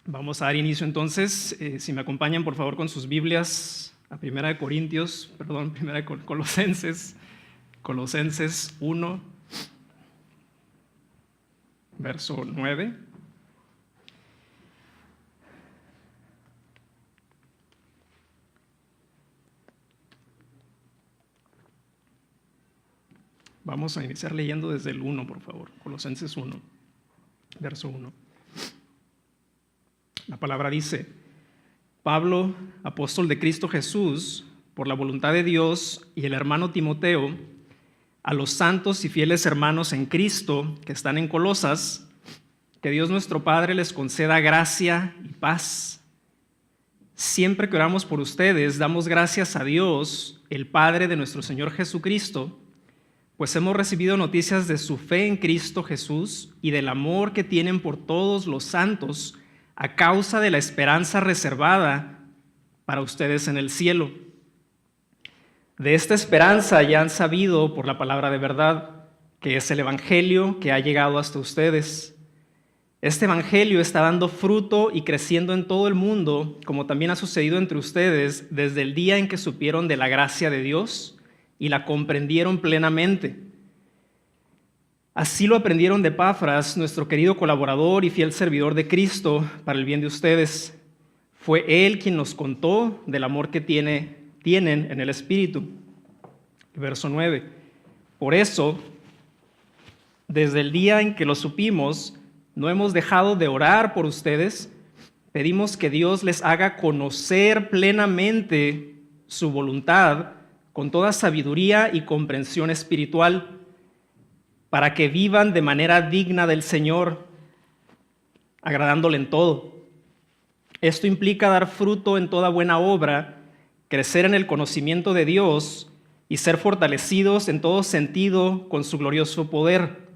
Vamos a dar inicio entonces, si me acompañan por favor con sus Biblias a Colosenses 1, verso 9. Vamos a iniciar leyendo desde el 1, por favor. Colosenses 1, verso 1. La palabra dice: Pablo, apóstol de Cristo Jesús, por la voluntad de Dios, y el hermano Timoteo, a los santos y fieles hermanos en Cristo que están en Colosas, que Dios nuestro Padre les conceda gracia y paz. Siempre que oramos por ustedes, damos gracias a Dios, el Padre de nuestro Señor Jesucristo, pues hemos recibido noticias de su fe en Cristo Jesús y del amor que tienen por todos los santos a causa de la esperanza reservada para ustedes en el cielo. De esta esperanza ya han sabido por la palabra de verdad, que es el evangelio que ha llegado hasta ustedes. Este evangelio está dando fruto y creciendo en todo el mundo, como también ha sucedido entre ustedes desde el día en que supieron de la gracia de Dios y la comprendieron plenamente. Así lo aprendieron de Epafras, nuestro querido colaborador y fiel servidor de Cristo, para el bien de ustedes. Fue él quien nos contó del amor que tienen en el Espíritu. Verso 9. Por eso, desde el día en que lo supimos, no hemos dejado de orar por ustedes. Pedimos que Dios les haga conocer plenamente su voluntad con toda sabiduría y comprensión espiritual, para que vivan de manera digna del Señor, agradándole en todo. Esto implica dar fruto en toda buena obra, crecer en el conocimiento de Dios y ser fortalecidos en todo sentido con su glorioso poder.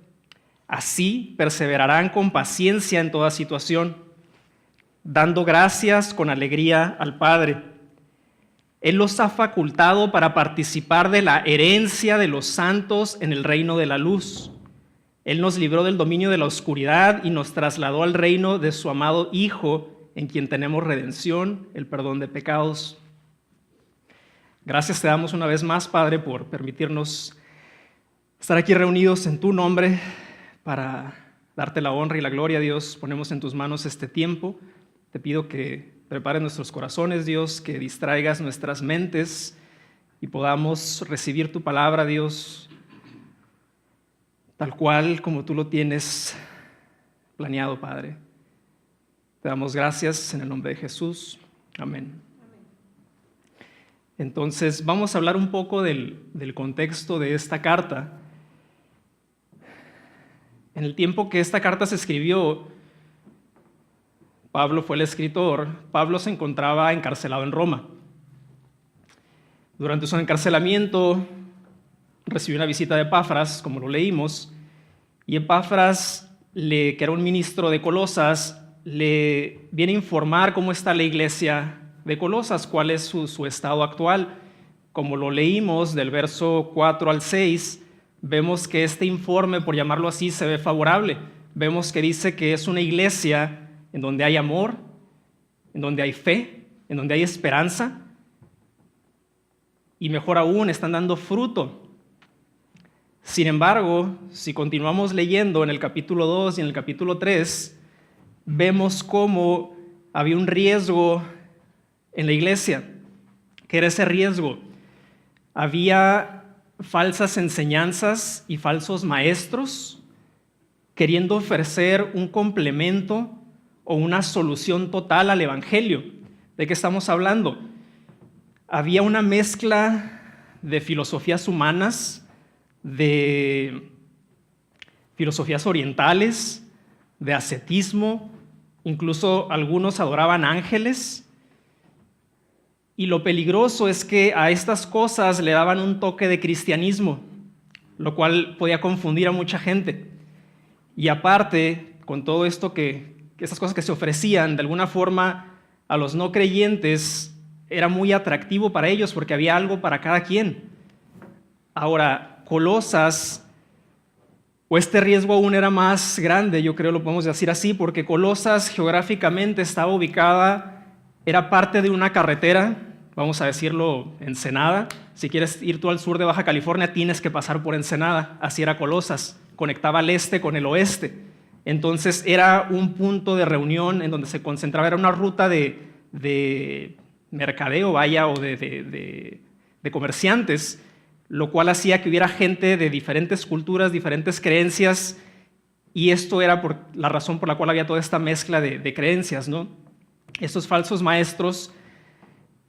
Así perseverarán con paciencia en toda situación, dando gracias con alegría al Padre. Él los ha facultado para participar de la herencia de los santos en el reino de la luz. Él nos libró del dominio de la oscuridad y nos trasladó al reino de su amado Hijo, en quien tenemos redención, el perdón de pecados. Gracias te damos una vez más, Padre, por permitirnos estar aquí reunidos en tu nombre para darte la honra y la gloria, Dios. Ponemos en tus manos este tiempo. Te pido que prepares nuestros corazones, Dios, que distraigas nuestras mentes y podamos recibir tu palabra, Dios, tal cual como tú lo tienes planeado, Padre. Te damos gracias en el nombre de Jesús. Amén. Entonces, vamos a hablar un poco del contexto de esta carta. En el tiempo que esta carta se escribió, Pablo fue el escritor. Pablo se encontraba encarcelado en Roma. Durante su encarcelamiento recibió una visita de Epafras, como lo leímos, y Epafras, que era un ministro de Colosas, le viene a informar cómo está la iglesia de Colosas, cuál es su estado actual. Como lo leímos del verso 4 al 6, vemos que este informe, por llamarlo así, se ve favorable. Vemos que dice que es una iglesia en donde hay amor, en donde hay fe, en donde hay esperanza, y mejor aún, están dando fruto. Sin embargo, si continuamos leyendo en el capítulo 2 y en el capítulo 3, vemos cómo había un riesgo en la iglesia. ¿Qué era ese riesgo? Había falsas enseñanzas y falsos maestros queriendo ofrecer un complemento o una solución total al evangelio. ¿De qué estamos hablando? Había una mezcla de filosofías humanas, de filosofías orientales, de ascetismo, incluso algunos adoraban ángeles. Y lo peligroso es que a estas cosas le daban un toque de cristianismo, lo cual podía confundir a mucha gente. Y aparte, con todo esto esas cosas que se ofrecían, de alguna forma a los no creyentes era muy atractivo para ellos porque había algo para cada quien. Ahora, Colosas O este riesgo aún era más grande, yo creo lo podemos decir así, porque Colosas geográficamente estaba ubicada, era parte de una carretera, vamos a decirlo, Ensenada. Si quieres ir tú al sur de Baja California, tienes que pasar por Ensenada, así era Colosas, conectaba el este con el oeste. Entonces era un punto de reunión en donde se concentraba, era una ruta de mercadeo, vaya, o de comerciantes, lo cual hacía que hubiera gente de diferentes culturas, diferentes creencias, y esto era por la razón por la cual había toda esta mezcla de creencias, ¿no? Estos falsos maestros,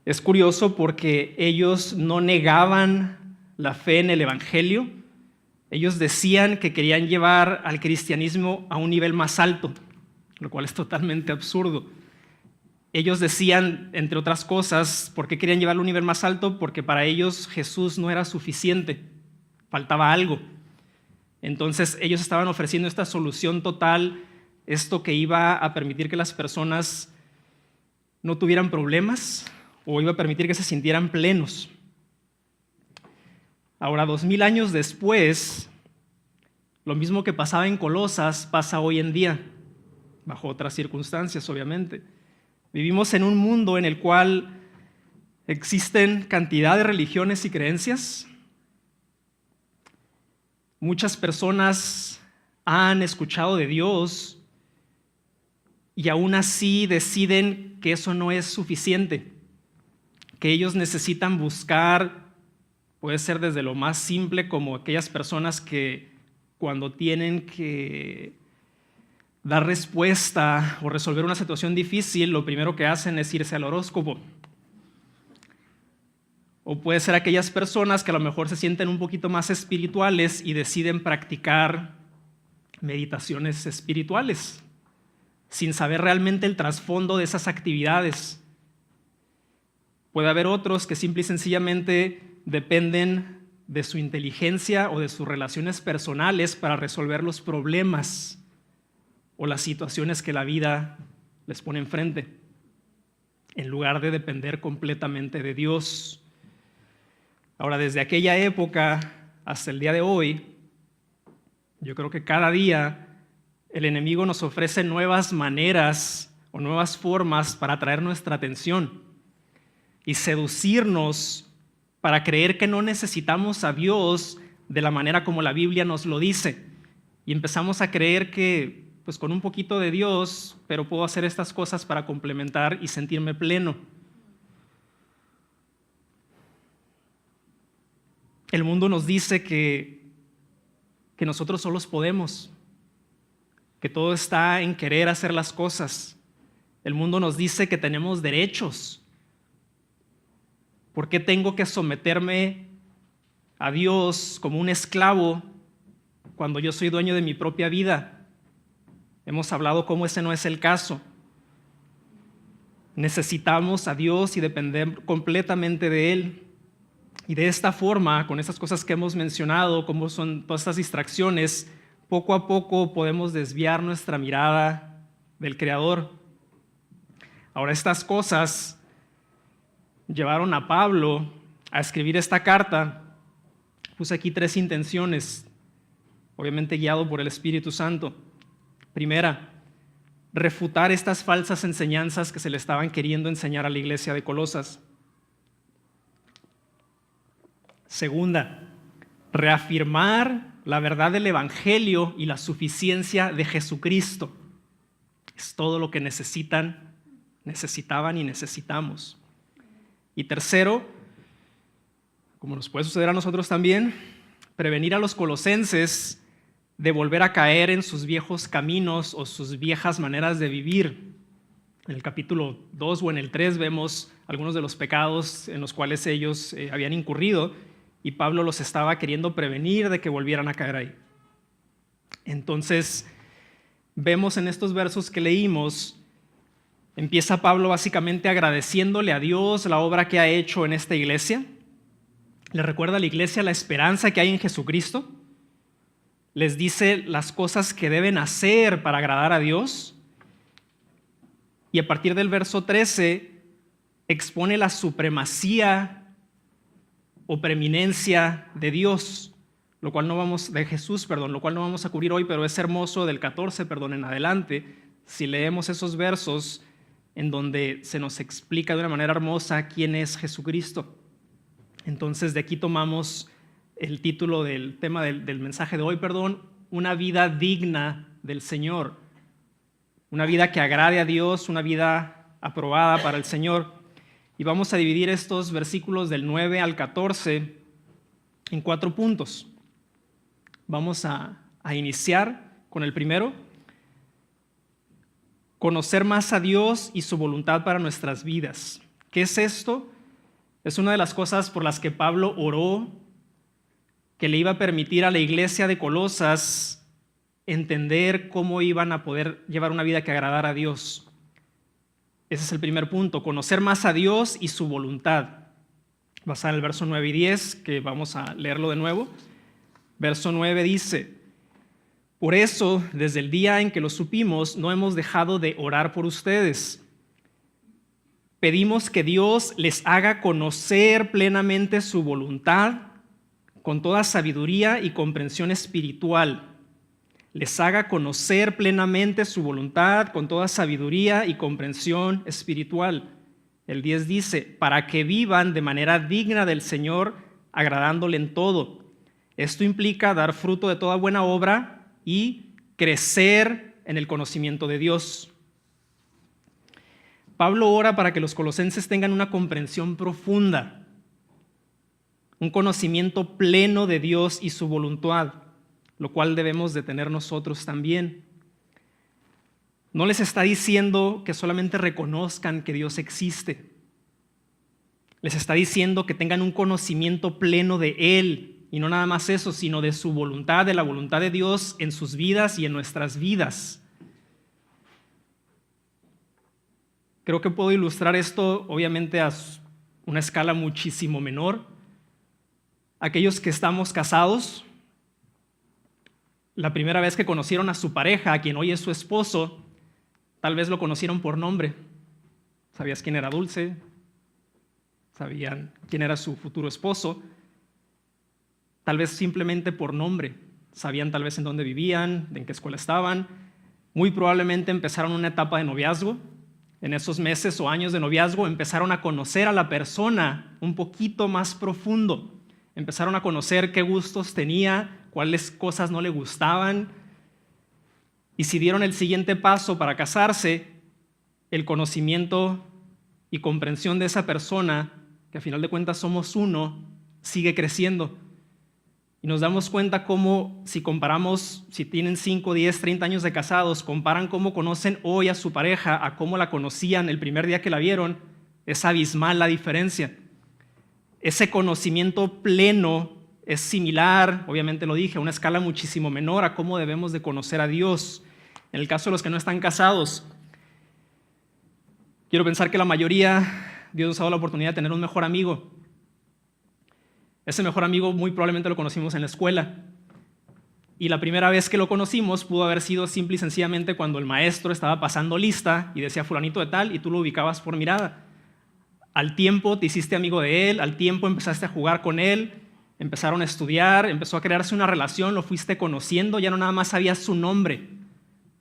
es curioso porque ellos no negaban la fe en el Evangelio, ellos decían que querían llevar al cristianismo a un nivel más alto, lo cual es totalmente absurdo. Ellos decían, entre otras cosas, ¿por qué querían llevarlo a un nivel más alto? Porque para ellos Jesús no era suficiente, faltaba algo. Entonces ellos estaban ofreciendo esta solución total, esto que iba a permitir que las personas no tuvieran problemas o iba a permitir que se sintieran plenos. Ahora, 2000 años después, lo mismo que pasaba en Colosas pasa hoy en día, bajo otras circunstancias, obviamente. Vivimos en un mundo en el cual existen cantidad de religiones y creencias. Muchas personas han escuchado de Dios y aún así deciden que eso no es suficiente, que ellos necesitan buscar, puede ser desde lo más simple como aquellas personas que cuando tienen que dar respuesta o resolver una situación difícil, lo primero que hacen es irse al horóscopo. O puede ser aquellas personas que a lo mejor se sienten un poquito más espirituales y deciden practicar meditaciones espirituales, sin saber realmente el trasfondo de esas actividades. Puede haber otros que simple y sencillamente dependen de su inteligencia o de sus relaciones personales para resolver los problemas o las situaciones que la vida les pone enfrente, en lugar de depender completamente de Dios. Ahora, desde aquella época hasta el día de hoy, yo creo que cada día el enemigo nos ofrece nuevas maneras o nuevas formas para atraer nuestra atención y seducirnos para creer que no necesitamos a Dios de la manera como la Biblia nos lo dice. Y empezamos a creer que pues con un poquito de Dios, pero puedo hacer estas cosas para complementar y sentirme pleno. El mundo nos dice que nosotros solos podemos, que todo está en querer hacer las cosas. El mundo nos dice que tenemos derechos. ¿Por qué tengo que someterme a Dios como un esclavo cuando yo soy dueño de mi propia vida? Hemos hablado cómo ese no es el caso. Necesitamos a Dios y depender completamente de Él. Y de esta forma, con estas cosas que hemos mencionado, como son todas estas distracciones, poco a poco podemos desviar nuestra mirada del Creador. Ahora, estas cosas llevaron a Pablo a escribir esta carta. Puse aquí 3 intenciones, obviamente guiado por el Espíritu Santo. Primera, refutar estas falsas enseñanzas que se le estaban queriendo enseñar a la iglesia de Colosas. Segunda, reafirmar la verdad del Evangelio y la suficiencia de Jesucristo. Es todo lo que necesitaban y necesitamos. Y tercero, como nos puede suceder a nosotros también, prevenir a los colosenses de volver a caer en sus viejos caminos o sus viejas maneras de vivir. En el capítulo 2 o en el 3 vemos algunos de los pecados en los cuales ellos habían incurrido y Pablo los estaba queriendo prevenir de que volvieran a caer ahí. Entonces, vemos en estos versos que leímos, empieza Pablo básicamente agradeciéndole a Dios la obra que ha hecho en esta iglesia. Le recuerda a la iglesia la esperanza que hay en Jesucristo. Les dice las cosas que deben hacer para agradar a Dios. Y a partir del verso 13 expone la supremacía o preeminencia de Dios. de Jesús, lo cual no vamos a cubrir hoy, pero es hermoso del 14, en adelante, si leemos esos versos en donde se nos explica de una manera hermosa quién es Jesucristo. Entonces de aquí tomamos el título del tema del mensaje de hoy, una vida digna del Señor, una vida que agrade a Dios, una vida aprobada para el Señor. Y vamos a dividir estos versículos del 9 al 14 en 4 puntos. Vamos a iniciar con el primero: conocer más a Dios y su voluntad para nuestras vidas. ¿Qué es esto? Es una de las cosas por las que Pablo oró, que le iba a permitir a la iglesia de Colosas entender cómo iban a poder llevar una vida que agradara a Dios. Ese es el primer punto: conocer más a Dios y su voluntad. Basada en el verso 9 y 10, que vamos a leerlo de nuevo. Verso 9 dice: por eso, desde el día en que lo supimos, no hemos dejado de orar por ustedes. Pedimos que Dios les haga conocer plenamente su voluntad con toda sabiduría y comprensión espiritual. Les haga conocer plenamente su voluntad con toda sabiduría y comprensión espiritual. El 10 dice: para que vivan de manera digna del Señor, agradándole en todo. Esto implica dar fruto de toda buena obra y crecer en el conocimiento de Dios. Pablo ora para que los colosenses tengan una comprensión profunda, un conocimiento pleno de Dios y su voluntad, lo cual debemos de tener nosotros también. No les está diciendo que solamente reconozcan que Dios existe. Les está diciendo que tengan un conocimiento pleno de Él, y no nada más eso, sino de su voluntad, de la voluntad de Dios en sus vidas y en nuestras vidas. Creo que puedo ilustrar esto, obviamente, a una escala muchísimo menor. Aquellos que estamos casados, la primera vez que conocieron a su pareja, a quien hoy es su esposo, tal vez lo conocieron por nombre. ¿Sabías quién era Dulce? ¿Sabían quién era su futuro esposo? Tal vez simplemente por nombre. Sabían tal vez en dónde vivían, en qué escuela estaban. Muy probablemente empezaron una etapa de noviazgo. En esos meses o años de noviazgo empezaron a conocer a la persona un poquito más profundo. Empezaron a conocer qué gustos tenía, cuáles cosas no le gustaban. Y si dieron el siguiente paso para casarse, el conocimiento y comprensión de esa persona, que a final de cuentas somos uno, sigue creciendo. Y nos damos cuenta cómo, si comparamos, si tienen 5, 10, 30 años de casados, comparan cómo conocen hoy a su pareja a cómo la conocían el primer día que la vieron, es abismal la diferencia. Ese conocimiento pleno es similar, obviamente lo dije, a una escala muchísimo menor a cómo debemos de conocer a Dios. En el caso de los que no están casados, quiero pensar que la mayoría, Dios nos ha dado la oportunidad de tener un mejor amigo. Ese mejor amigo muy probablemente lo conocimos en la escuela. Y la primera vez que lo conocimos pudo haber sido simple y sencillamente cuando el maestro estaba pasando lista y decía fulanito de tal y tú lo ubicabas por mirada. Al tiempo te hiciste amigo de él, al tiempo empezaste a jugar con él, empezaron a estudiar, empezó a crearse una relación, lo fuiste conociendo, ya no nada más sabías su nombre.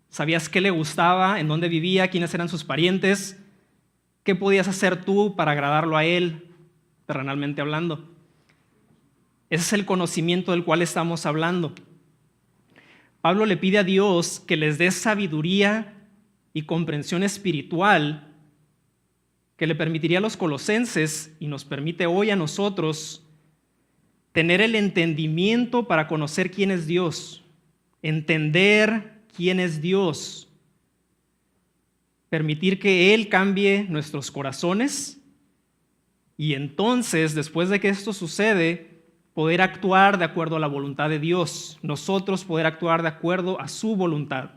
Sabías qué le gustaba, en dónde vivía, quiénes eran sus parientes, qué podías hacer tú para agradarlo a él, terrenalmente hablando. Ese es el conocimiento del cual estamos hablando. Pablo le pide a Dios que les dé sabiduría y comprensión espiritual que le permitiría a los colosenses y nos permite hoy a nosotros tener el entendimiento para conocer quién es Dios, entender quién es Dios, permitir que Él cambie nuestros corazones y entonces, después de que esto sucede, poder actuar de acuerdo a la voluntad de Dios, nosotros poder actuar de acuerdo a su voluntad.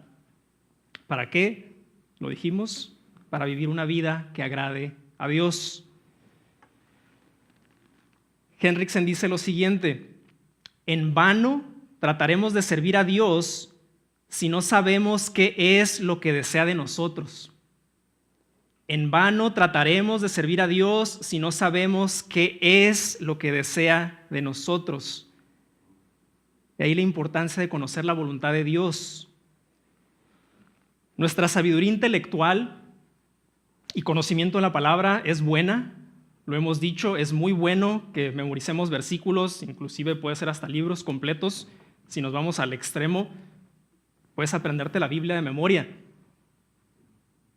¿Para qué? Lo dijimos, para vivir una vida que agrade a Dios. Henriksen dice lo siguiente: en vano trataremos de servir a Dios si no sabemos qué es lo que desea de nosotros. En vano trataremos de servir a Dios si no sabemos qué es lo que desea de nosotros. De ahí la importancia de conocer la voluntad de Dios. Nuestra sabiduría intelectual y conocimiento de la palabra es buena, lo hemos dicho, es muy bueno que memoricemos versículos, inclusive puede ser hasta libros completos. Si nos vamos al extremo, puedes aprenderte la Biblia de memoria.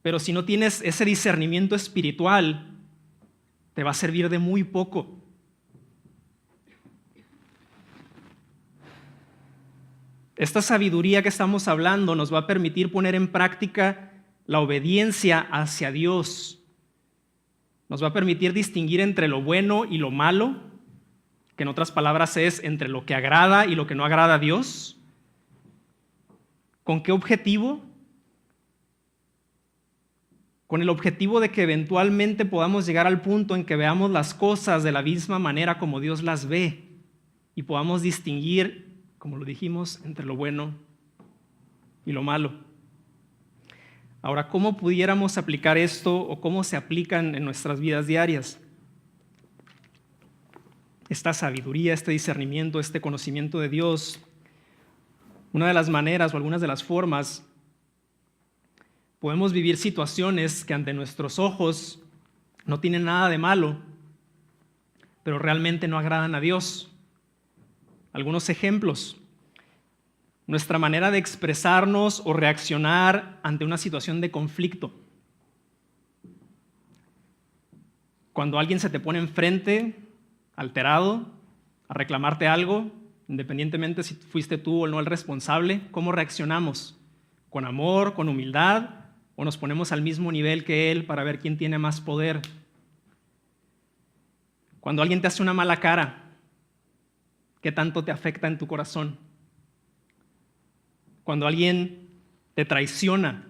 Pero si no tienes ese discernimiento espiritual, te va a servir de muy poco. Esta sabiduría que estamos hablando nos va a permitir poner en práctica la obediencia hacia Dios. Nos va a permitir distinguir entre lo bueno y lo malo, que en otras palabras es entre lo que agrada y lo que no agrada a Dios. ¿Con qué objetivo? Con el objetivo de que eventualmente podamos llegar al punto en que veamos las cosas de la misma manera como Dios las ve y podamos distinguir, como lo dijimos, entre lo bueno y lo malo. Ahora, ¿cómo pudiéramos aplicar esto o cómo se aplican en nuestras vidas diarias? Esta sabiduría, este discernimiento, este conocimiento de Dios. Una de las maneras o algunas de las formas, podemos vivir situaciones que ante nuestros ojos no tienen nada de malo, pero realmente no agradan a Dios. Algunos ejemplos. Nuestra manera de expresarnos o reaccionar ante una situación de conflicto. Cuando alguien se te pone enfrente, alterado, a reclamarte algo, independientemente si fuiste tú o no el responsable, ¿cómo reaccionamos? ¿Con amor, con humildad, o nos ponemos al mismo nivel que él para ver quién tiene más poder? Cuando alguien te hace una mala cara, ¿qué tanto te afecta en tu corazón? Cuando alguien te traiciona,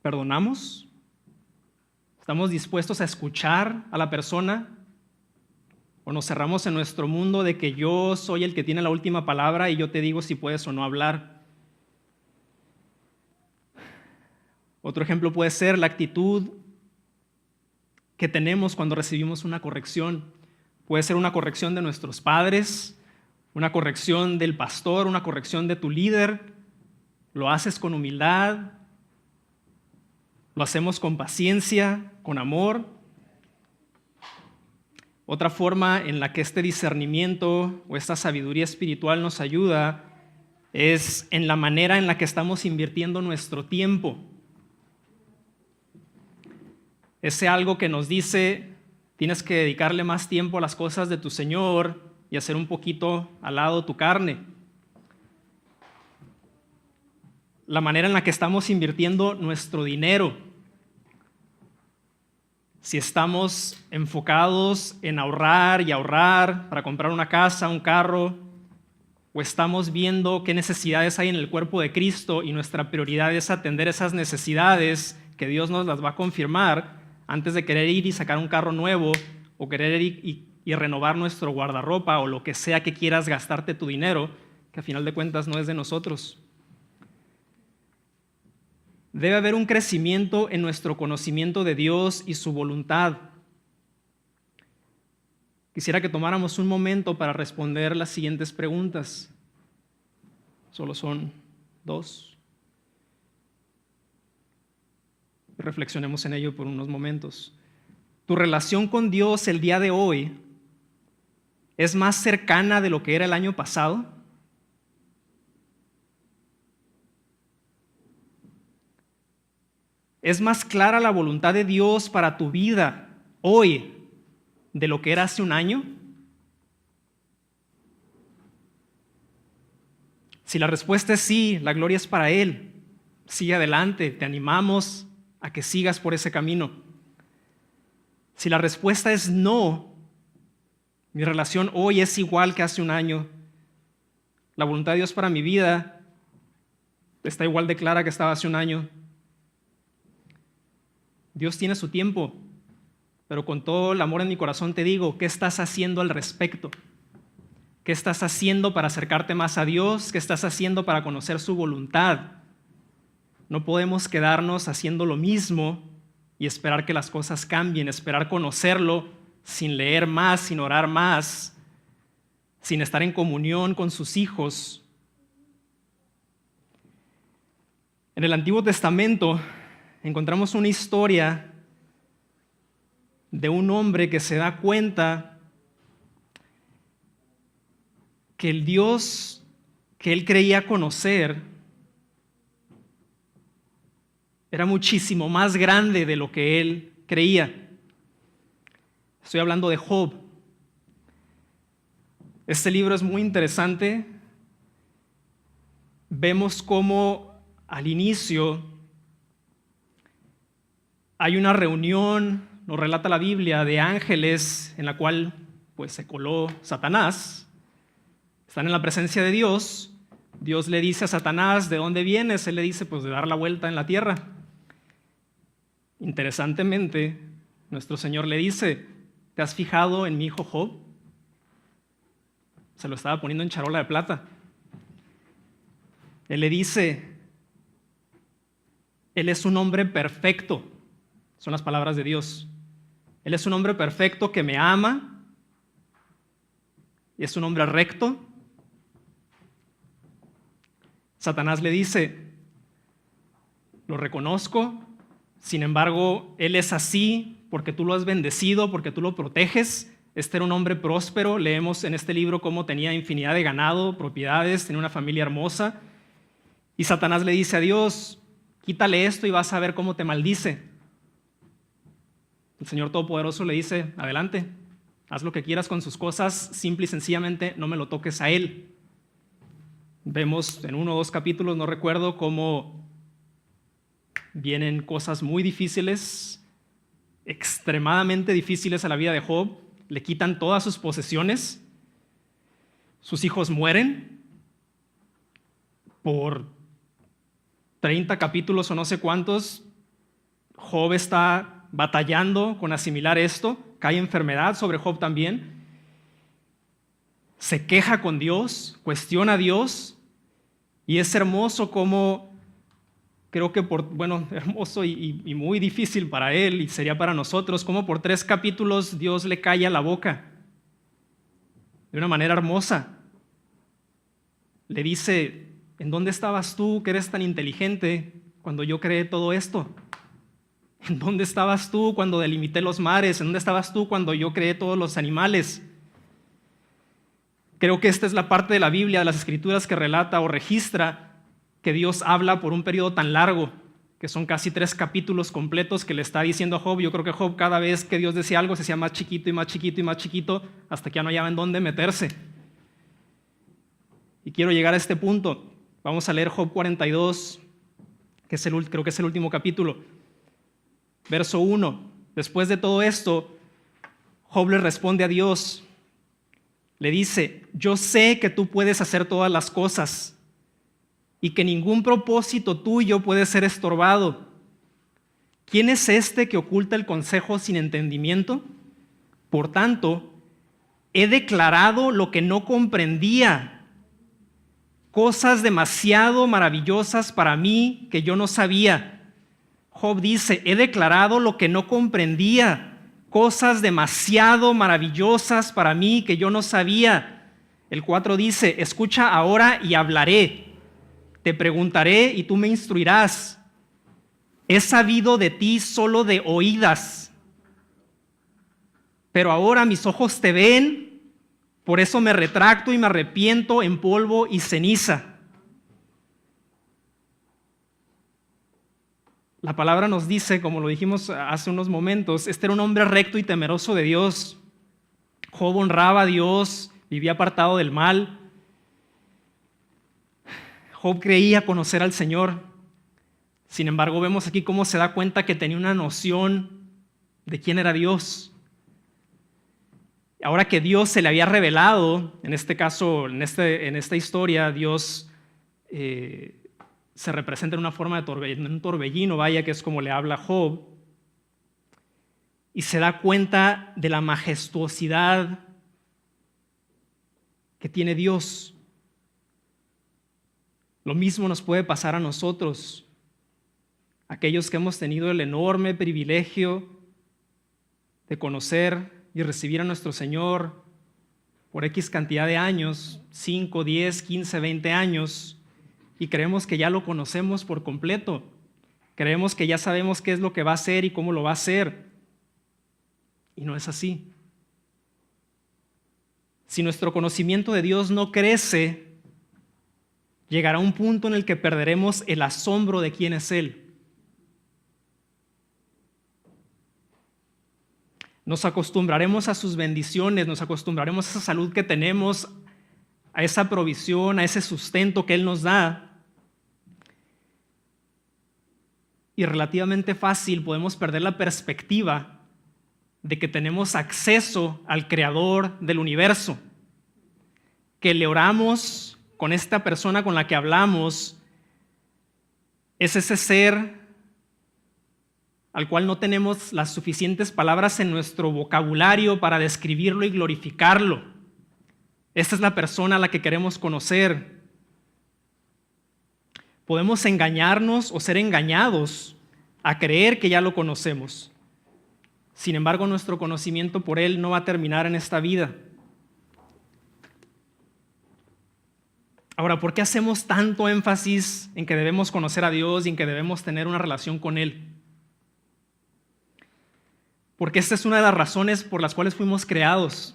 ¿perdonamos? ¿Estamos dispuestos a escuchar a la persona? ¿O nos cerramos en nuestro mundo de que yo soy el que tiene la última palabra y yo te digo si puedes o no hablar? Otro ejemplo puede ser la actitud que tenemos cuando recibimos una corrección. Puede ser una corrección de nuestros padres, una corrección del pastor, una corrección de tu líder. Lo haces con humildad, lo hacemos con paciencia, con amor. Otra forma en la que este discernimiento o esta sabiduría espiritual nos ayuda es en la manera en la que estamos invirtiendo nuestro tiempo. Ese algo que nos dice, tienes que dedicarle más tiempo a las cosas de tu Señor y hacer un poquito al lado tu carne. La manera en la que estamos invirtiendo nuestro dinero. Si estamos enfocados en ahorrar y ahorrar para comprar una casa, un carro, o estamos viendo qué necesidades hay en el cuerpo de Cristo y nuestra prioridad es atender esas necesidades que Dios nos las va a confirmar antes de querer ir y sacar un carro nuevo o querer ir y renovar nuestro guardarropa o lo que sea que quieras gastarte tu dinero, que a final de cuentas no es de nosotros. Debe haber un crecimiento en nuestro conocimiento de Dios y su voluntad. Quisiera que tomáramos un momento para responder las siguientes preguntas. Solo son 2. Reflexionemos en ello por unos momentos. ¿Tu relación con Dios el día de hoy es más cercana de lo que era el año pasado? ¿Es más clara la voluntad de Dios para tu vida hoy de lo que era hace un año? Si la respuesta es sí, la gloria es para Él. Sigue adelante, te animamos a que sigas por ese camino. Si la respuesta es no, mi relación hoy es igual que hace un año, la voluntad de Dios para mi vida está igual de clara que estaba hace un año. Dios tiene su tiempo, pero con todo el amor en mi corazón te digo, ¿qué estás haciendo al respecto? ¿Qué estás haciendo para acercarte más a Dios? ¿Qué estás haciendo para conocer su voluntad? No podemos quedarnos haciendo lo mismo y esperar que las cosas cambien, esperar conocerlo sin leer más, sin orar más, sin estar en comunión con sus hijos. En el Antiguo Testamento encontramos una historia de un hombre que se da cuenta que el Dios que él creía conocer era muchísimo más grande de lo que él creía. Estoy hablando de Job. Este libro es muy interesante. Vemos cómo al inicio hay una reunión, nos relata la Biblia, de ángeles en la cual pues se coló Satanás. Están en la presencia de Dios. Dios le dice a Satanás, ¿de dónde vienes? Él le dice, pues de dar la vuelta en la tierra. Interesantemente, nuestro Señor le dice, ¿te has fijado en mi hijo Job? Se lo estaba poniendo en charola de plata. Él le dice, él es un hombre perfecto. Son las palabras de Dios. Él es un hombre perfecto que me ama. Y es un hombre recto. Satanás le dice, lo reconozco, sin embargo, él es así porque tú lo has bendecido, porque tú lo proteges. Este era un hombre próspero. Leemos en este libro cómo tenía infinidad de ganado, propiedades, tenía una familia hermosa. Y Satanás le dice a Dios, quítale esto y vas a ver cómo te maldice. El Señor Todopoderoso le dice, adelante, haz lo que quieras con sus cosas, simple y sencillamente no me lo toques a él. Vemos en 1 o 2 capítulos, no recuerdo, cómo vienen cosas muy difíciles, extremadamente difíciles a la vida de Job. Le quitan todas sus posesiones, sus hijos mueren. Por 30 capítulos o no sé cuántos, Job está batallando con asimilar esto. Cae enfermedad sobre Job también. Se queja con Dios, cuestiona a Dios. Y es hermoso como, creo que hermoso y muy difícil para él y sería para nosotros, como por 3 capítulos Dios le calla la boca de una manera hermosa. Le dice, ¿en dónde estabas tú que eres tan inteligente cuando yo creé todo esto? ¿En dónde estabas tú cuando delimité los mares? ¿En dónde estabas tú cuando yo creé todos los animales? Creo que esta es la parte de la Biblia, de las Escrituras, que relata o registra que Dios habla por un periodo tan largo, que son casi 3 capítulos completos que le está diciendo a Job. Yo creo que Job, cada vez que Dios decía algo, se hacía más chiquito y más chiquito y más chiquito, hasta que ya no hallaba en dónde meterse. Y quiero llegar a este punto. Vamos a leer Job 42, que creo que es el último capítulo. Verso 1. Después de todo esto, Job le responde a Dios. Le dice, yo sé que tú puedes hacer todas las cosas y que ningún propósito tuyo puede ser estorbado. ¿Quién es este que oculta el consejo sin entendimiento? Por tanto, he declarado lo que no comprendía, cosas demasiado maravillosas para mí que yo no sabía. Job dice, he declarado lo que no comprendía, cosas demasiado maravillosas para mí que yo no sabía. El 4 dice, escucha ahora y hablaré. Te preguntaré y tú me instruirás. He sabido de ti solo de oídas, pero ahora mis ojos te ven, por eso me retracto y me arrepiento en polvo y ceniza. La palabra nos dice, como lo dijimos hace unos momentos, este era un hombre recto y temeroso de Dios. Job honraba a Dios, vivía apartado del mal. Job creía conocer al Señor. Sin embargo, vemos aquí cómo se da cuenta que tenía una noción de quién era Dios. Ahora que Dios se le había revelado, en este caso, en esta historia, Dios se representa en una forma de un torbellino, vaya, que es como le habla Job, y se da cuenta de la majestuosidad que tiene Dios. Lo mismo nos puede pasar a nosotros, aquellos que hemos tenido el enorme privilegio de conocer y recibir a nuestro Señor por X cantidad de años, 5, 10, 15, 20 años, y creemos que ya lo conocemos por completo. Creemos que ya sabemos qué es lo que va a hacer y cómo lo va a hacer. Y no es así. Si nuestro conocimiento de Dios no crece, llegará un punto en el que perderemos el asombro de quién es Él. Nos acostumbraremos a sus bendiciones, nos acostumbraremos a esa salud que tenemos, a esa provisión, a ese sustento que Él nos da. Y relativamente fácil podemos perder la perspectiva de que tenemos acceso al Creador del universo, que le oramos con esta persona con la que hablamos, es ese ser al cual no tenemos las suficientes palabras en nuestro vocabulario para describirlo y glorificarlo. Esta es la persona a la que queremos conocer. Podemos engañarnos o ser engañados a creer que ya lo conocemos. Sin embargo, nuestro conocimiento por Él no va a terminar en esta vida. Ahora, ¿por qué hacemos tanto énfasis en que debemos conocer a Dios y en que debemos tener una relación con Él? Porque esta es una de las razones por las cuales fuimos creados.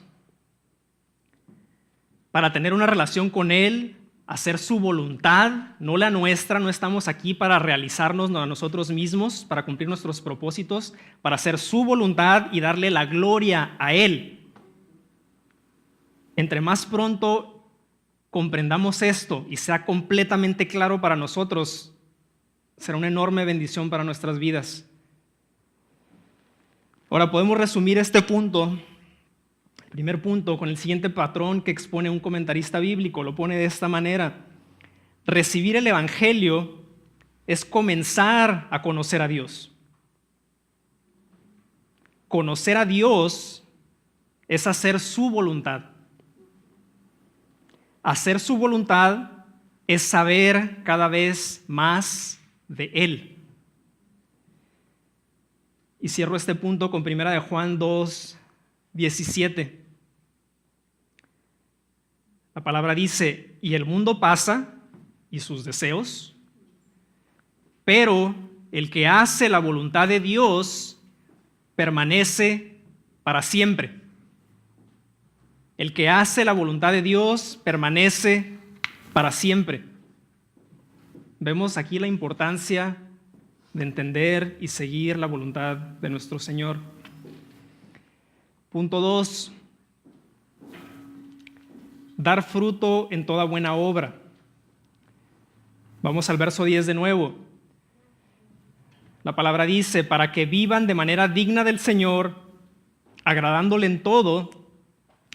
Para tener una relación con Él, hacer su voluntad, no la nuestra. No estamos aquí para realizarnos a nosotros mismos, para cumplir nuestros propósitos, para hacer su voluntad y darle la gloria a Él. Entre más pronto comprendamos esto y sea completamente claro para nosotros, será una enorme bendición para nuestras vidas. Ahora podemos resumir este punto, el primer punto, con el siguiente patrón que expone un comentarista bíblico. Lo pone de esta manera: recibir el Evangelio es comenzar a conocer a Dios. Conocer a Dios es hacer su voluntad. Hacer su voluntad es saber cada vez más de Él. Y cierro este punto con 1 Juan 2, 17. La palabra dice: y el mundo pasa y sus deseos, pero el que hace la voluntad de Dios permanece para siempre. El que hace la voluntad de Dios permanece para siempre. Vemos aquí la importancia de entender y seguir la voluntad de nuestro Señor. Punto 2. Dar fruto en toda buena obra. Vamos al verso 10 de nuevo. La palabra dice: para que vivan de manera digna del Señor, agradándole en todo.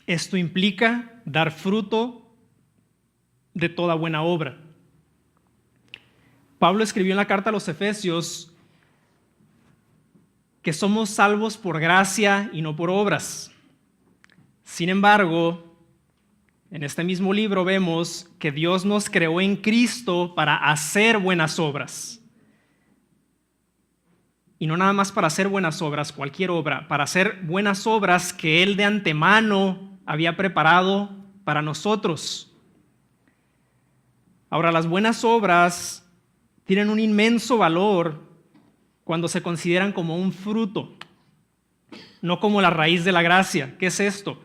Esto implica dar fruto de toda buena obra. Pablo escribió en la carta a los Efesios que somos salvos por gracia y no por obras. Sin embargo, en este mismo libro vemos que Dios nos creó en Cristo para hacer buenas obras. Y no nada más para hacer buenas obras, cualquier obra, para hacer buenas obras que Él de antemano había preparado para nosotros. Ahora, las buenas obras tienen un inmenso valor cuando se consideran como un fruto, no como la raíz de la gracia. ¿Qué es esto?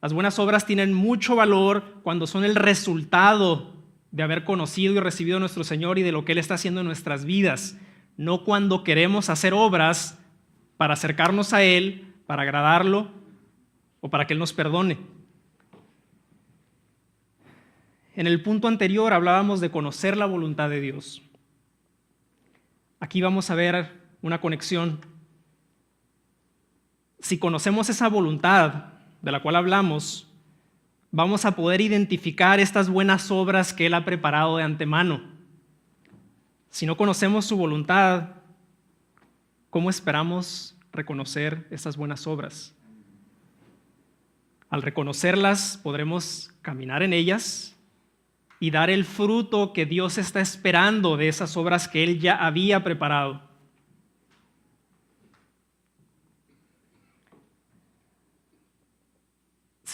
Las buenas obras tienen mucho valor cuando son el resultado de haber conocido y recibido a nuestro Señor y de lo que Él está haciendo en nuestras vidas, no cuando queremos hacer obras para acercarnos a Él, para agradarlo o para que Él nos perdone. En el punto anterior hablábamos de conocer la voluntad de Dios. Aquí vamos a ver una conexión. Si conocemos esa voluntad de la cual hablamos, vamos a poder identificar estas buenas obras que Él ha preparado de antemano. Si no conocemos su voluntad, ¿cómo esperamos reconocer esas buenas obras? Al reconocerlas, podremos caminar en ellas y dar el fruto que Dios está esperando de esas obras que Él ya había preparado.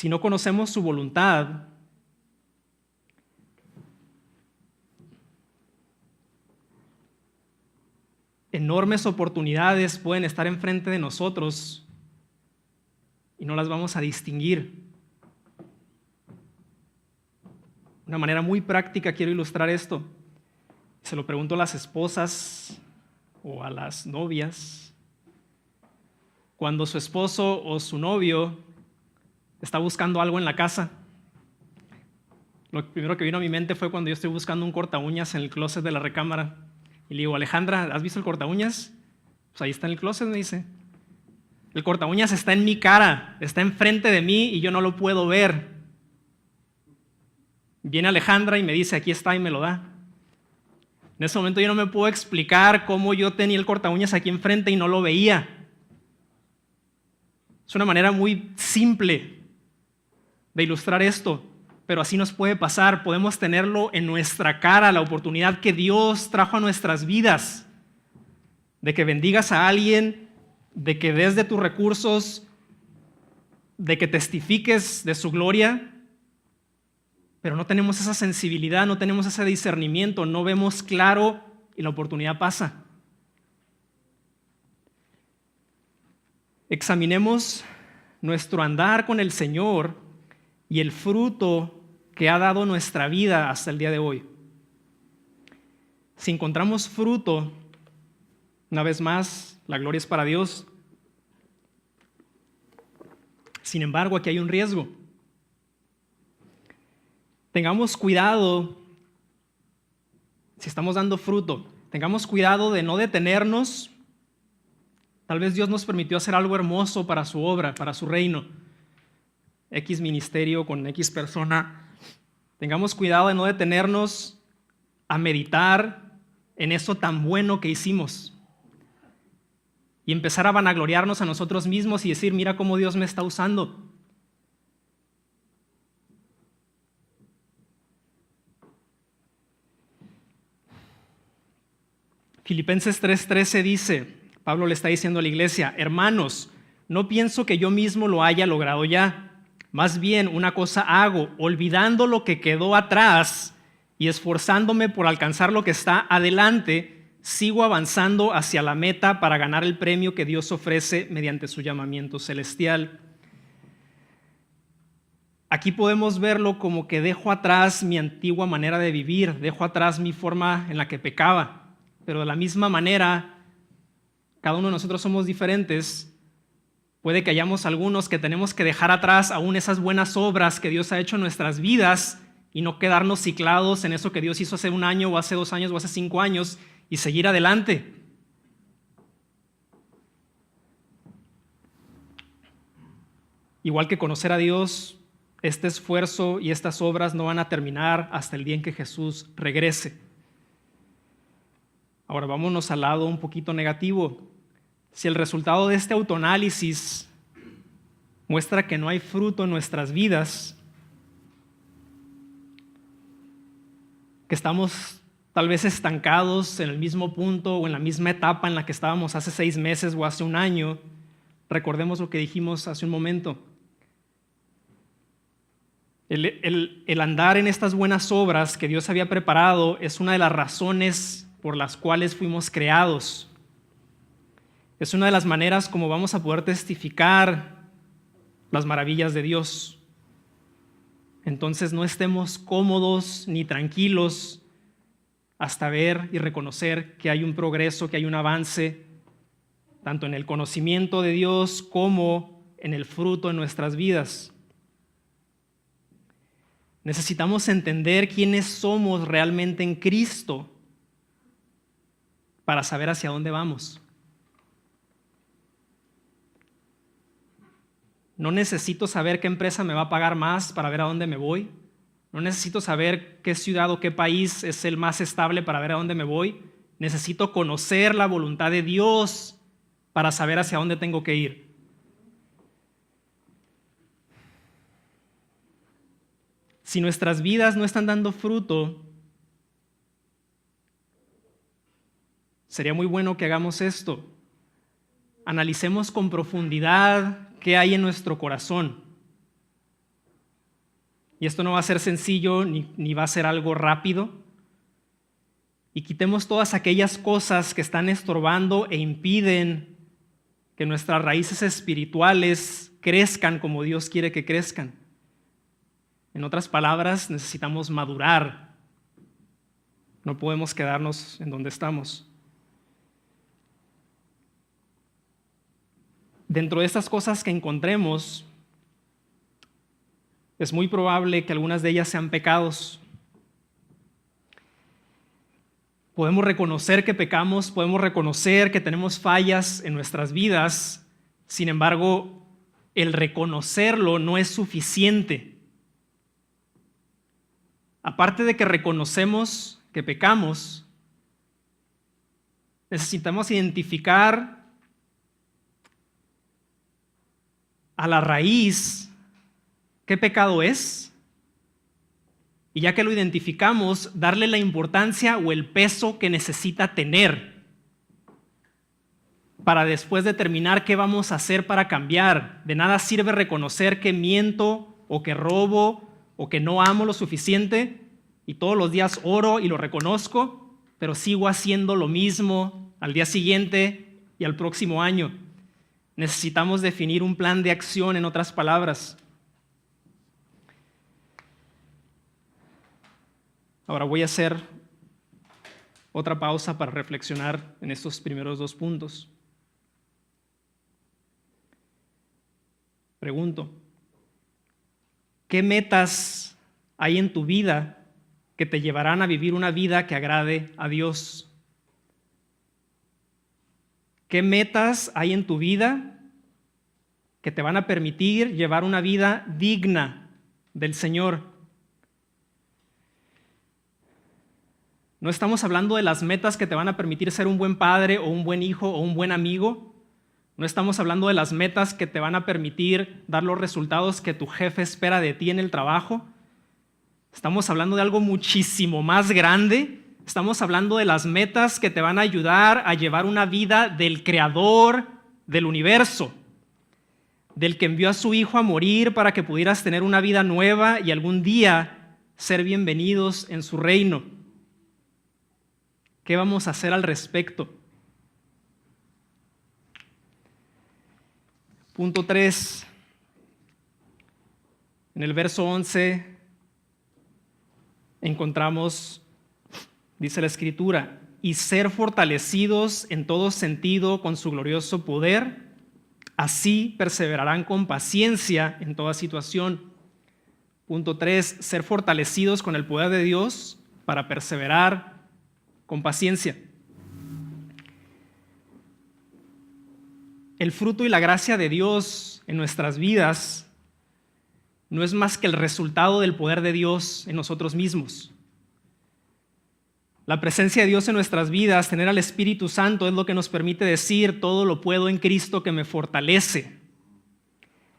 si no conocemos su voluntad, enormes oportunidades pueden estar enfrente de nosotros y no las vamos a distinguir. De una manera muy práctica quiero ilustrar esto. Se lo pregunto a las esposas o a las novias. Cuando su esposo o su novio está buscando algo en la casa, lo primero que vino a mi mente fue cuando yo estoy buscando un corta uñas en el closet de la recámara. Y le digo, Alejandra, ¿has visto el corta uñas? Pues ahí está en el closet, me dice. El corta uñas está en mi cara, está enfrente de mí y yo no lo puedo ver. Viene Alejandra y me dice, aquí está, y me lo da. En ese momento yo no me puedo explicar cómo yo tenía el corta uñas aquí enfrente y no lo veía. Es una manera muy simple de ilustrar esto, pero así nos puede pasar. Podemos tenerlo en nuestra cara, la oportunidad que Dios trajo a nuestras vidas, de que bendigas a alguien, de que des de tus recursos, de que testifiques de su gloria, pero no tenemos esa sensibilidad, no tenemos ese discernimiento, no vemos claro y la oportunidad pasa. Examinemos nuestro andar con el Señor y el fruto que ha dado nuestra vida hasta el día de hoy. Si encontramos fruto, una vez más, la gloria es para Dios. Sin embargo, aquí hay un riesgo. Tengamos cuidado, si estamos dando fruto, tengamos cuidado de no detenernos. Tal vez Dios nos permitió hacer algo hermoso para su obra, para su reino. X ministerio con X persona. Tengamos cuidado de no detenernos a meditar en eso tan bueno que hicimos y empezar a vanagloriarnos a nosotros mismos y decir, mira cómo Dios me está usando. Filipenses 3:13 dice, Pablo le está diciendo a la iglesia, hermanos, no pienso que yo mismo lo haya logrado ya. Más bien una cosa hago, olvidando lo que quedó atrás y esforzándome por alcanzar lo que está adelante, sigo avanzando hacia la meta para ganar el premio que Dios ofrece mediante su llamamiento celestial. Aquí podemos verlo como que dejo atrás mi antigua manera de vivir, dejo atrás mi forma en la que pecaba. Pero de la misma manera, cada uno de nosotros somos diferentes. Puede que hayamos algunos que tenemos que dejar atrás aún esas buenas obras que Dios ha hecho en nuestras vidas y no quedarnos ciclados en eso que Dios hizo hace 1 año o hace 2 años o hace 5 años y seguir adelante. Igual que conocer a Dios, este esfuerzo y estas obras no van a terminar hasta el día en que Jesús regrese. Ahora vámonos al lado un poquito negativo. Si el resultado de este autoanálisis muestra que no hay fruto en nuestras vidas, que estamos tal vez estancados en el mismo punto o en la misma etapa en la que estábamos hace 6 meses o hace 1 año, recordemos lo que dijimos hace un momento. El andar en estas buenas obras que Dios había preparado es una de las razones por las cuales fuimos creados. Es una de las maneras como vamos a poder testificar las maravillas de Dios. Entonces no estemos cómodos ni tranquilos hasta ver y reconocer que hay un progreso, que hay un avance, tanto en el conocimiento de Dios como en el fruto de nuestras vidas. Necesitamos entender quiénes somos realmente en Cristo para saber hacia dónde vamos. No necesito saber qué empresa me va a pagar más para ver a dónde me voy. No necesito saber qué ciudad o qué país es el más estable para ver a dónde me voy. Necesito conocer la voluntad de Dios para saber hacia dónde tengo que ir. Si nuestras vidas no están dando fruto, sería muy bueno que hagamos esto. Analicemos con profundidad qué hay en nuestro corazón. Y esto no va a ser sencillo ni va a ser algo rápido. Y quitemos todas aquellas cosas que están estorbando e impiden que nuestras raíces espirituales crezcan como Dios quiere que crezcan. En otras palabras, necesitamos madurar. No podemos quedarnos en donde estamos. Dentro de estas cosas que encontremos, es muy probable que algunas de ellas sean pecados. Podemos reconocer que pecamos, podemos reconocer que tenemos fallas en nuestras vidas. Sin embargo, el reconocerlo no es suficiente. Aparte de que reconocemos que pecamos, necesitamos identificar a la raíz qué pecado es. Y ya que lo identificamos, darle la importancia o el peso que necesita tener para después determinar qué vamos a hacer para cambiar. De nada sirve reconocer que miento o que robo o que no amo lo suficiente y todos los días oro y lo reconozco, pero sigo haciendo lo mismo al día siguiente y al próximo año. Necesitamos definir un plan de acción, en otras palabras. Ahora voy a hacer otra pausa para reflexionar en estos primeros 2 puntos. Pregunto, ¿qué metas hay en tu vida que te llevarán a vivir una vida que agrade a Dios? ¿Qué metas hay en tu vida que te van a permitir llevar una vida digna del Señor? No estamos hablando de las metas que te van a permitir ser un buen padre o un buen hijo o un buen amigo. No estamos hablando de las metas que te van a permitir dar los resultados que tu jefe espera de ti en el trabajo. Estamos hablando de algo muchísimo más grande. Estamos hablando de las metas que te van a ayudar a llevar una vida del Creador del universo, del que envió a su Hijo a morir para que pudieras tener una vida nueva y algún día ser bienvenidos en su reino. ¿Qué vamos a hacer al respecto? Punto 3. En el verso 11 encontramos, dice la Escritura, y ser fortalecidos en todo sentido con su glorioso poder, así perseverarán con paciencia en toda situación. Punto 3. Ser fortalecidos con el poder de Dios para perseverar con paciencia. El fruto y la gracia de Dios en nuestras vidas no es más que el resultado del poder de Dios en nosotros mismos. La presencia de Dios en nuestras vidas, tener al Espíritu Santo, es lo que nos permite decir: todo lo puedo en Cristo que me fortalece.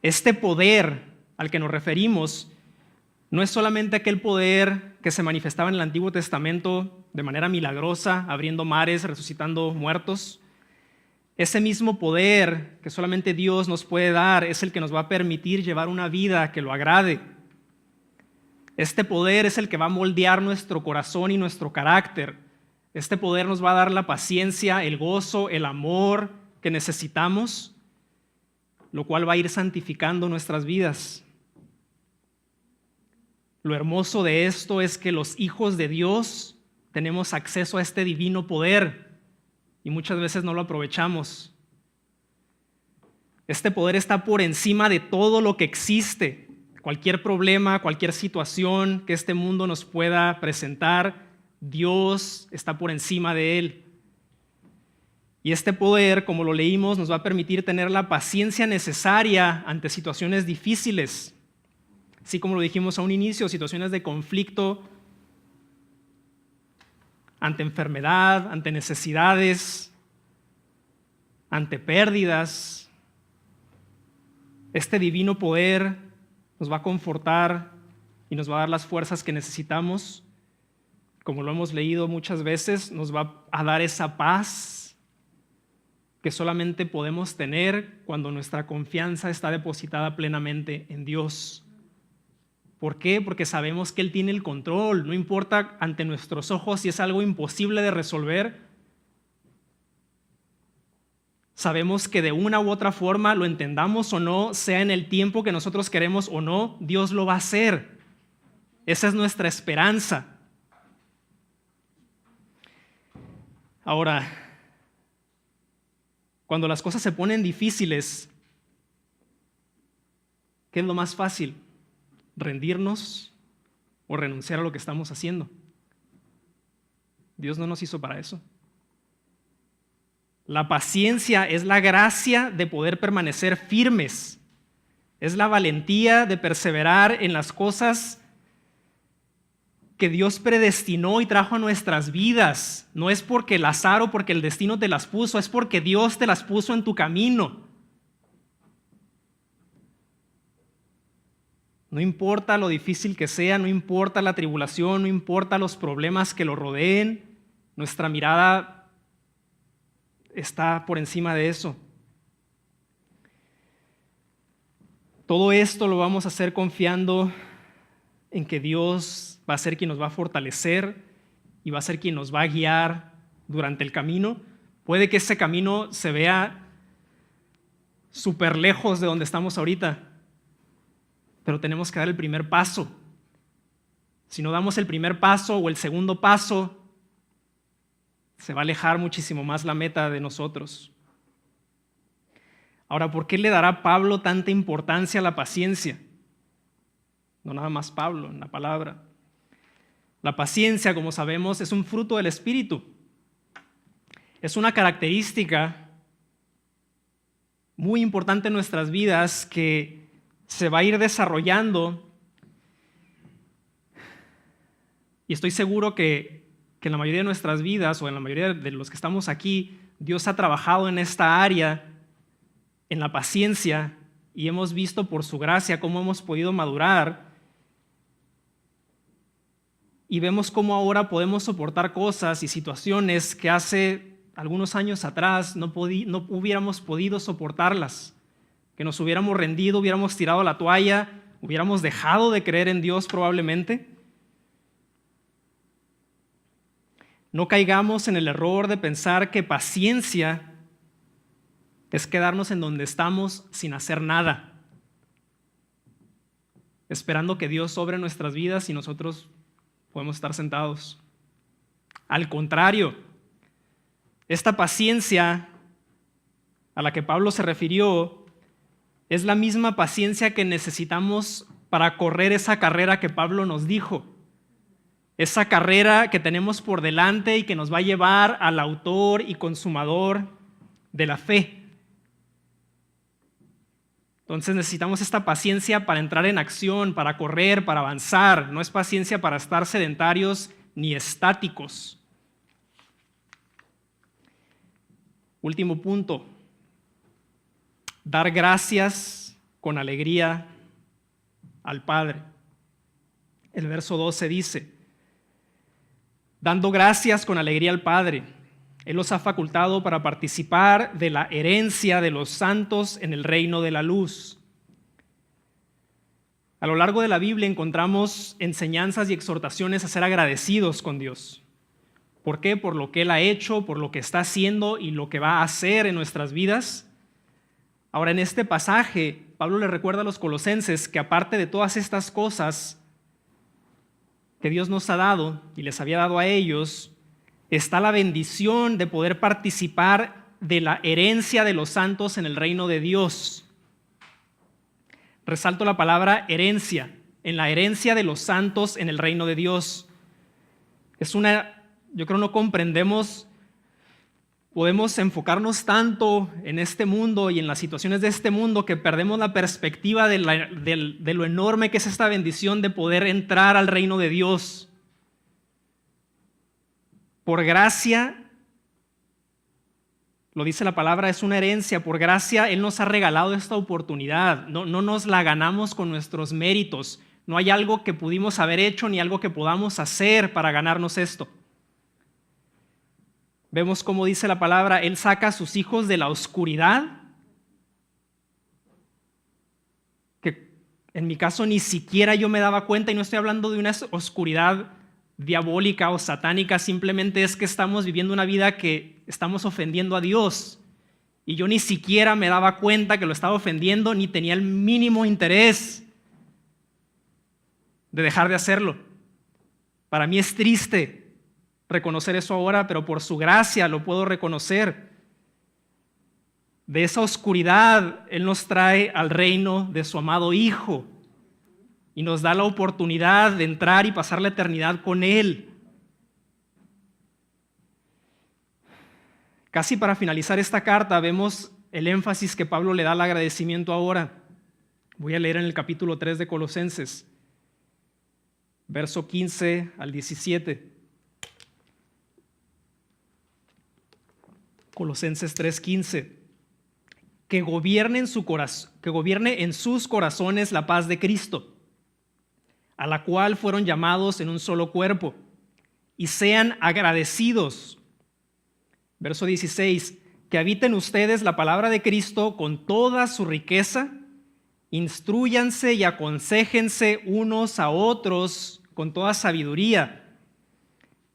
Este poder al que nos referimos no es solamente aquel poder que se manifestaba en el Antiguo Testamento de manera milagrosa, abriendo mares, resucitando muertos. Ese mismo poder que solamente Dios nos puede dar es el que nos va a permitir llevar una vida que lo agrade. Este poder es el que va a moldear nuestro corazón y nuestro carácter. Este poder nos va a dar la paciencia, el gozo, el amor que necesitamos, lo cual va a ir santificando nuestras vidas. Lo hermoso de esto es que los hijos de Dios tenemos acceso a este divino poder y muchas veces no lo aprovechamos. Este poder está por encima de todo lo que existe. Cualquier problema, cualquier situación que este mundo nos pueda presentar, Dios está por encima de él. Y este poder, como lo leímos, nos va a permitir tener la paciencia necesaria ante situaciones difíciles. Así como lo dijimos a un inicio, situaciones de conflicto, ante enfermedad, ante necesidades, ante pérdidas. Este divino poder nos va a confortar y nos va a dar las fuerzas que necesitamos. Como lo hemos leído muchas veces, nos va a dar esa paz que solamente podemos tener cuando nuestra confianza está depositada plenamente en Dios. ¿Por qué? Porque sabemos que Él tiene el control. No importa ante nuestros ojos si es algo imposible de resolver. Sabemos que de una u otra forma, lo entendamos o no, sea en el tiempo que nosotros queremos o no, Dios lo va a hacer. Esa es nuestra esperanza. Ahora, cuando las cosas se ponen difíciles, ¿qué es lo más fácil? ¿Rendirnos o renunciar a lo que estamos haciendo? Dios no nos hizo para eso. La paciencia es la gracia de poder permanecer firmes. Es la valentía de perseverar en las cosas que Dios predestinó y trajo a nuestras vidas. No es porque el azar o porque el destino te las puso, es porque Dios te las puso en tu camino. No importa lo difícil que sea, no importa la tribulación, no importa los problemas que lo rodeen, nuestra mirada está por encima de eso. Todo esto lo vamos a hacer confiando en que Dios va a ser quien nos va a fortalecer y va a ser quien nos va a guiar durante el camino. Puede que ese camino se vea súper lejos de donde estamos ahorita, pero tenemos que dar el primer paso. Si no damos el primer paso o el segundo paso, se va a alejar muchísimo más la meta de nosotros. Ahora, ¿por qué le dará Pablo tanta importancia a la paciencia? No nada más Pablo en la palabra. La paciencia, como sabemos, es un fruto del Espíritu. Es una característica muy importante en nuestras vidas que se va a ir desarrollando, y estoy seguro que en la mayoría de nuestras vidas o en la mayoría de los que estamos aquí, Dios ha trabajado en esta área, en la paciencia, y hemos visto por su gracia cómo hemos podido madurar y vemos cómo ahora podemos soportar cosas y situaciones que hace algunos años atrás no hubiéramos podido soportarlas, que nos hubiéramos rendido, hubiéramos tirado la toalla, hubiéramos dejado de creer en Dios probablemente. No caigamos en el error de pensar que paciencia es quedarnos en donde estamos sin hacer nada, esperando que Dios sobre nuestras vidas y nosotros podemos estar sentados. Al contrario, esta paciencia a la que Pablo se refirió es la misma paciencia que necesitamos para correr esa carrera que Pablo nos dijo. Esa carrera que tenemos por delante y que nos va a llevar al autor y consumador de la fe. Entonces necesitamos esta paciencia para entrar en acción, para correr, para avanzar. No es paciencia para estar sedentarios ni estáticos. Último punto. Dar gracias con alegría al Padre. El verso 12 dice: dando gracias con alegría al Padre, Él los ha facultado para participar de la herencia de los santos en el reino de la luz. A lo largo de la Biblia encontramos enseñanzas y exhortaciones a ser agradecidos con Dios. ¿Por qué? Por lo que Él ha hecho, por lo que está haciendo y lo que va a hacer en nuestras vidas. Ahora, en este pasaje, Pablo le recuerda a los colosenses que aparte de todas estas cosas que Dios nos ha dado y les había dado a ellos, está la bendición de poder participar de la herencia de los santos en el reino de Dios. Resalto la palabra herencia, en la herencia de los santos en el reino de Dios. Yo creo no comprendemos, podemos enfocarnos tanto en este mundo y en las situaciones de este mundo que perdemos la perspectiva de lo enorme que es esta bendición de poder entrar al reino de Dios. Por gracia, lo dice la palabra, es una herencia. Por gracia, Él nos ha regalado esta oportunidad. No nos la ganamos con nuestros méritos. No hay algo que pudimos haber hecho ni algo que podamos hacer para ganarnos esto. Vemos cómo dice la palabra, Él saca a sus hijos de la oscuridad, que En mi caso ni siquiera yo me daba cuenta, y no estoy hablando de una oscuridad diabólica o satánica, simplemente es que estamos viviendo una vida que estamos ofendiendo a Dios. Y yo ni siquiera me daba cuenta que lo estaba ofendiendo, ni tenía el mínimo interés de dejar de hacerlo. Para mí es triste reconocer eso ahora, pero por su gracia lo puedo reconocer. De esa oscuridad Él nos trae al reino de su amado Hijo y nos da la oportunidad de entrar y pasar la eternidad con Él. Casi para finalizar esta carta vemos el énfasis que Pablo le da al agradecimiento ahora. Voy a leer en el capítulo 3 de Colosenses, verso 15 al 17. Colosenses 3:15. Que gobierne en sus corazones la paz de Cristo, a la cual fueron llamados en un solo cuerpo, y sean agradecidos. Verso 16, que habiten ustedes la palabra de Cristo con toda su riqueza, instrúyanse y aconséjense unos a otros con toda sabiduría,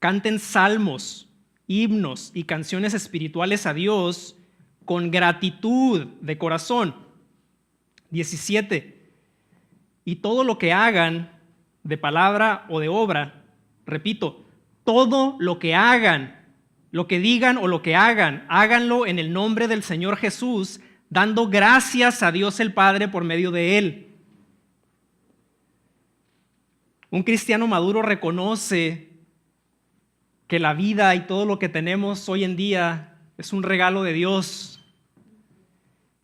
canten salmos, himnos y canciones espirituales a Dios con gratitud de corazón. 17, y todo lo que hagan de palabra o de obra, repito, todo lo que hagan, lo que digan o lo que hagan, háganlo en el nombre del Señor Jesús, dando gracias a Dios el Padre por medio de Él. Un cristiano maduro reconoce que la vida y todo lo que tenemos hoy en día es un regalo de Dios.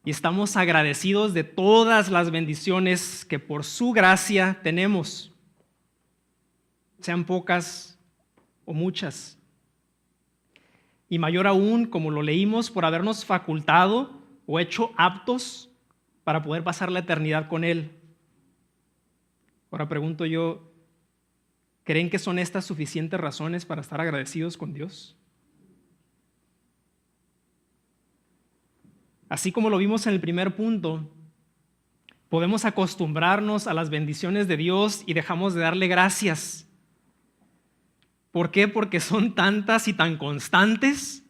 Y estamos agradecidos de todas las bendiciones que por su gracia tenemos, sean pocas o muchas. Y mayor aún, como lo leímos, por habernos facultado o hecho aptos para poder pasar la eternidad con Él. Ahora pregunto yo, ¿creen que son estas suficientes razones para estar agradecidos con Dios? Así como lo vimos en el primer punto, podemos acostumbrarnos a las bendiciones de Dios y dejamos de darle gracias. ¿Por qué? Porque son tantas y tan constantes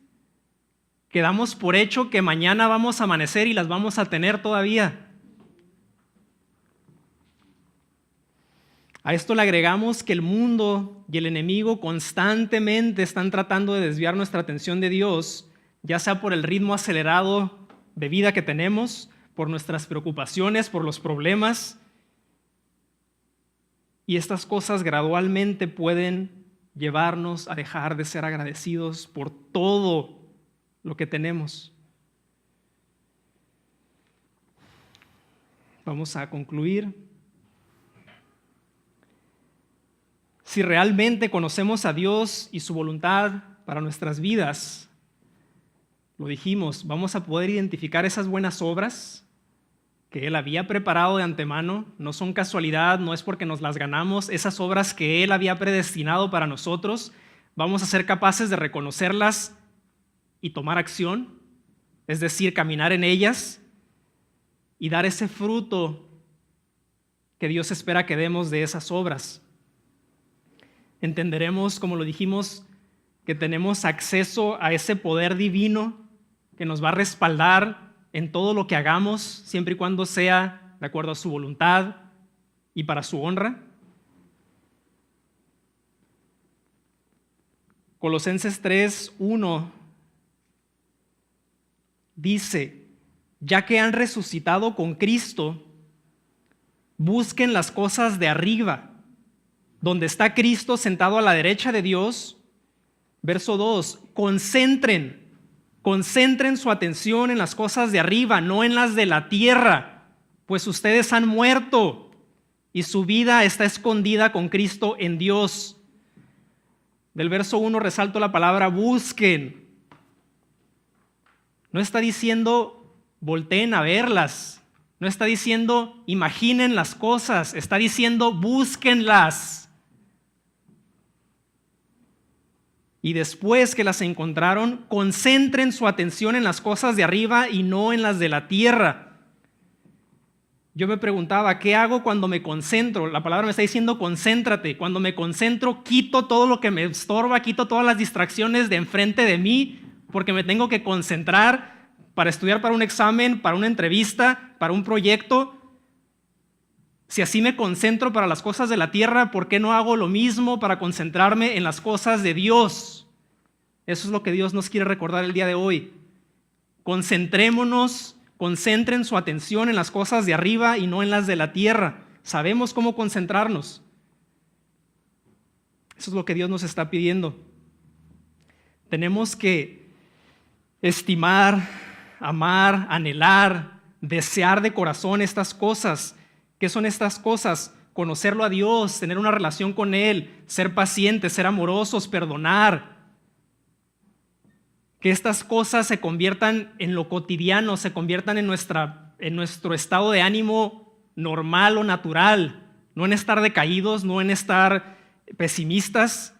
que damos por hecho que mañana vamos a amanecer y las vamos a tener todavía. A esto le agregamos que el mundo y el enemigo constantemente están tratando de desviar nuestra atención de Dios, ya sea por el ritmo acelerado de vida que tenemos, por nuestras preocupaciones, por los problemas. Y estas cosas gradualmente pueden llevarnos a dejar de ser agradecidos por todo lo que tenemos. Vamos a concluir. Si realmente conocemos a Dios y su voluntad para nuestras vidas, lo dijimos, vamos a poder identificar esas buenas obras que Él había preparado de antemano. No son casualidad, no es porque nos las ganamos. Esas obras que Él había predestinado para nosotros, vamos a ser capaces de reconocerlas y tomar acción, es decir, caminar en ellas y dar ese fruto que Dios espera que demos de esas obras. Entenderemos, como lo dijimos, que tenemos acceso a ese poder divino que nos va a respaldar en todo lo que hagamos, siempre y cuando sea de acuerdo a su voluntad y para su honra. Colosenses 3:1 dice, ya que han resucitado con Cristo, busquen las cosas de arriba, donde está Cristo sentado a la derecha de Dios. Verso 2, concentren su atención en las cosas de arriba, no en las de la tierra, pues ustedes han muerto y su vida está escondida con Cristo en Dios. Del verso 1 resalto la palabra busquen. No está diciendo volteen a verlas, no está diciendo imaginen las cosas, está diciendo búsquenlas. Y después que las encontraron, concentren su atención en las cosas de arriba y no en las de la tierra. yo me preguntaba, ¿qué hago cuando me concentro? La palabra me está diciendo concéntrate. Cuando me concentro, quito todo lo que me estorba, quito todas las distracciones de enfrente de mí, porque me tengo que concentrar para estudiar para un examen, para una entrevista, para un proyecto. Si así me concentro para las cosas de la tierra, ¿por qué no hago lo mismo para concentrarme en las cosas de Dios? Eso es lo que Dios nos quiere recordar el día de hoy. Concentrémonos, concentren su atención en las cosas de arriba y no en las de la tierra. Sabemos cómo concentrarnos. Eso es lo que Dios nos está pidiendo. Tenemos que estimar, amar, anhelar, desear de corazón estas cosas. ¿Qué son estas cosas? Conocerlo a Dios, tener una relación con Él, ser pacientes, ser amorosos, perdonar. Que estas cosas se conviertan en lo cotidiano, se conviertan en nuestro estado de ánimo normal o natural, no en estar decaídos, no en estar pesimistas.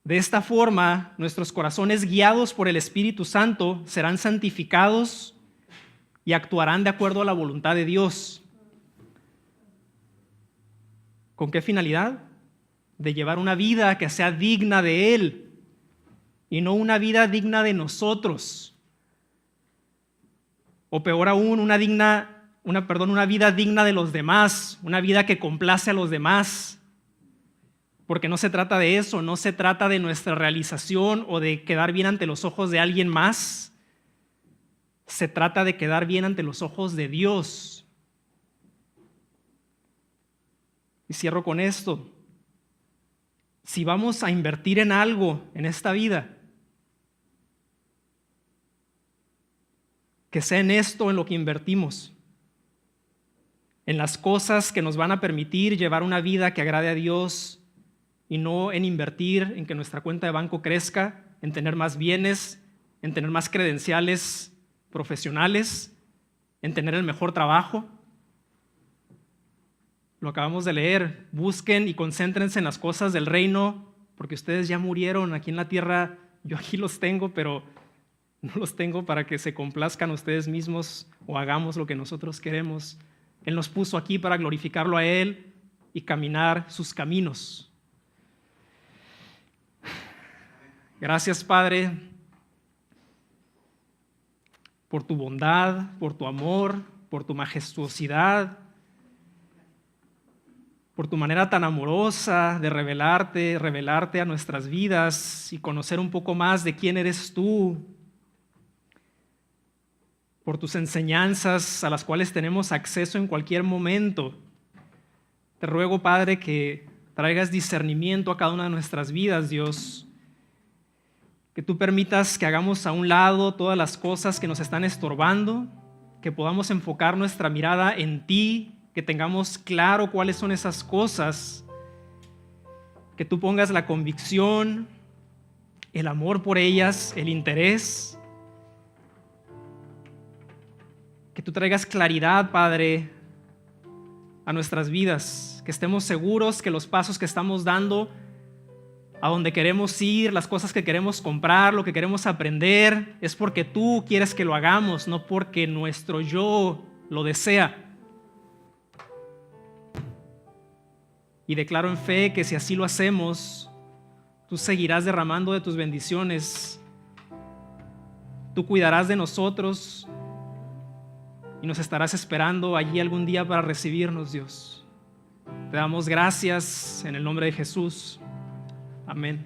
De esta forma, nuestros corazones guiados por el Espíritu Santo serán santificados y actuarán de acuerdo a la voluntad de Dios. ¿Con qué finalidad? De llevar una vida que sea digna de Él y no una vida digna de nosotros. O peor aún, una vida digna de los demás, una vida que complace a los demás. Porque no se trata de eso, no se trata de nuestra realización o de quedar bien ante los ojos de alguien más. Se trata de quedar bien ante los ojos de Dios. Y cierro con esto. Si vamos a invertir en algo en esta vida, que sea en esto en lo que invertimos, en las cosas que nos van a permitir llevar una vida que agrade a Dios y no en invertir en que nuestra cuenta de banco crezca, en tener más bienes, en tener más credenciales profesionales, en tener el mejor trabajo. Lo acabamos de leer. Busquen y concéntrense en las cosas del reino, porque ustedes ya murieron aquí en la tierra. Yo aquí los tengo, pero no los tengo para que se complazcan ustedes mismos o hagamos lo que nosotros queremos. Él nos puso aquí para glorificarlo a Él y caminar sus caminos. Gracias, Padre, por tu bondad, por tu amor, por tu majestuosidad, por tu manera tan amorosa de revelarte a nuestras vidas y conocer un poco más de quién eres tú, por tus enseñanzas a las cuales tenemos acceso en cualquier momento. Te ruego, Padre, que traigas discernimiento a cada una de nuestras vidas, Dios. Que tú permitas que hagamos a un lado todas las cosas que nos están estorbando, que podamos enfocar nuestra mirada en ti, que tengamos claro cuáles son esas cosas, que tú pongas la convicción, el amor por ellas, el interés, que tú traigas claridad, Padre, a nuestras vidas, que estemos seguros que los pasos que estamos dando, a donde queremos ir, las cosas que queremos comprar, lo que queremos aprender, es porque tú quieres que lo hagamos, no porque nuestro yo lo desea. Y declaro en fe que si así lo hacemos, tú seguirás derramando de tus bendiciones, tú cuidarás de nosotros y nos estarás esperando allí algún día para recibirnos, Dios. Te damos gracias en el nombre de Jesús. Amén.